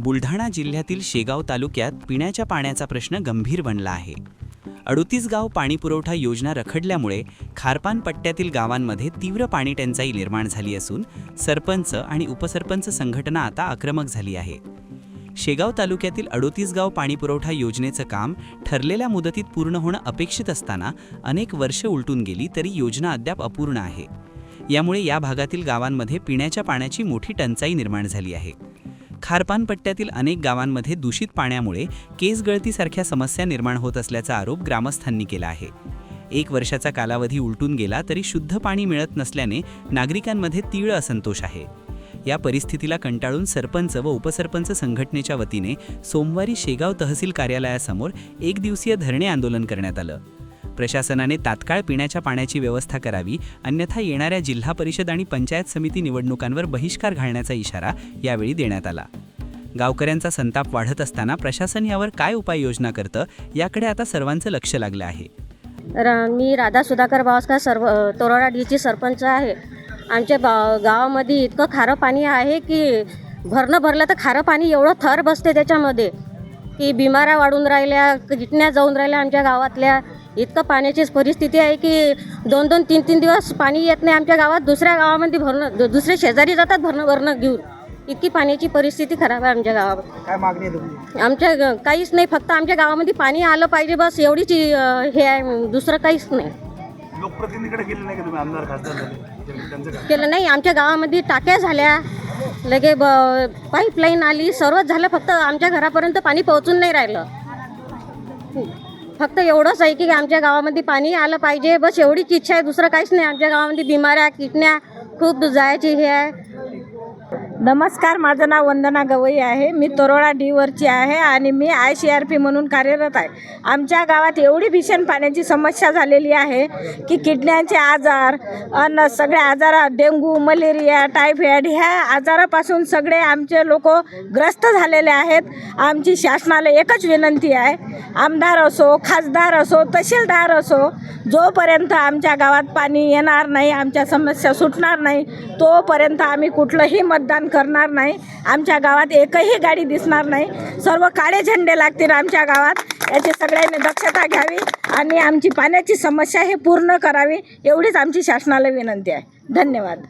बुलढाणा जिल्ह्यातील शेगाव तालुक्यात पिण्याच्या पाण्याचा प्रश्न गंभीर बनला आहे। 38 गाव पाणीपुरवठा योजना रखडल्यामुळे खारपान पट्ट्यातील गावांमध्ये तीव्र पाणी टंचाई निर्माण झाली असून सरपंच आणि उपसरपंच संघटना आता आक्रमक झाली आहे। शेगाव तालुक्यातील 38 गाव पाणीपुरवठा योजनेचं काम ठरलेल्या मुदतीत पूर्ण होणं अपेक्षित असताना अनेक वर्षे उलटून गेली तरी योजना अद्याप अपूर्ण आहे। यामुळे या भागातील गावांमध्ये पिण्याच्या पाण्याची मोठी टंचाई निर्माण झाली आहे। खारपान पट्ट्यातील अनेक गावांमध्ये दूषित पाण्यामुळे केस गळतीसारख्या समस्या निर्माण होत असल्याचा आरोप ग्रामस्थांनी केला आहे। 1 वर्षाचा कालावधी उलटून गेला तरी शुद्ध पाणी मिळत नसल्याने नागरिकांमध्ये तीव्र असंतोष आहे। या परिस्थितीला कंटाळून सरपंच व उपसरपंच संघटनेच्या वतीने सोमवारी शेगाव तहसील कार्यालयासमोर 1 दिवसीय धरणे आंदोलन करण्यात आलं। प्रशासनाने तात्काळ पिण्याच्या पाण्याची व्यवस्था करावी, अन्यथा येणाऱ्या जिल्हा परिषद आणि पंचायत समिती निवडणुकांवर बहिष्कार घालण्याचा इशारा यावेळी देण्यात आला। गावकऱ्यांचा संताप वाढत असताना प्रशासन यावर काय उपाययोजना करतं याकडे आता सर्वांचं लक्ष लागलं आहे। मी राधा सुधाकर बावस्कर तोरडा डीची सरपंच आहे। आमच्या गावामध्ये इतकं खारं पाणी आहे की भरलं तर खारं पाणी एवढं थर बसते त्याच्यामध्ये की बिमाऱ्या वाढून राहिल्या, किडण्या जाऊन राहिल्या आमच्या गावातल्या। इतकं पाण्याचीच परिस्थिती आहे की 2-2, 3-3 दिवस पाणी येत नाही आमच्या गावात। दुसऱ्या गावामध्ये दुसरे शेजारी जातात भरणं घेऊन। इतकी पाण्याची परिस्थिती खराब आहे आमच्या गावात। काय मागणी आहे तुमची? आमच्या काहीच नाही, फक्त आमच्या गावामध्ये पाणी आलं पाहिजे बस, एवढीच हे आहे, दुसरं काहीच नाही। लोकप्रतिनिधीकडे गेले नाही का तुम्ही? आमदार खासदार झाले त्यांचं काय? केलं नाही। आमच्या गावामध्ये टाक्या झाल्या, लगे पाईपलाईन आली, सर्वच झालं, फक्त आमच्या घरापर्यंत पाणी पोहोचून नाही राहिलं। फक्त एवढंच आहे की आमच्या गावामध्ये पाणी आलं पाहिजे बस, एवढीच इच्छा आहे, दुसरं काहीच नाही। आमच्या गावामध्ये बिमाऱ्या किडण्या खूप जायची हे आहे। नमस्कार, माझं नाव वंदना गवई आहे। मी तोरडा डीवरची आहे आणि मी ICRP म्हणून कार्यरत आहे। आमच्या गावात एवढी भीषण पाण्याची समस्या झालेली आहे की किडण्यांचे आजार आणि सगळे आजार, डेंग्यू, मलेरिया, टायफॉइड ह्या आजारापासून सगळे आमचे लोक ग्रस्त झालेले आहेत। आमची शासनाला एकच विनंती आहे, आमदार असो, खासदार असो, तहसीलदार असो, जोपर्यंत आमच्या गावात पाणी येणार नाही, आमच्या समस्या सुटणार नाही, तोपर्यंत आम्ही कुठलंही मतदान करणार नाही। आमच्या गावात एकही गाडी दिसणार नाही, सर्व काळे झेंडे लागतील आमच्या गावात। याची सगळ्यांनी दक्षता घ्यावी आणि आमची पाण्याची समस्या हे पूर्ण करावी, एवढीच आमची शासनाला विनंती आहे। धन्यवाद।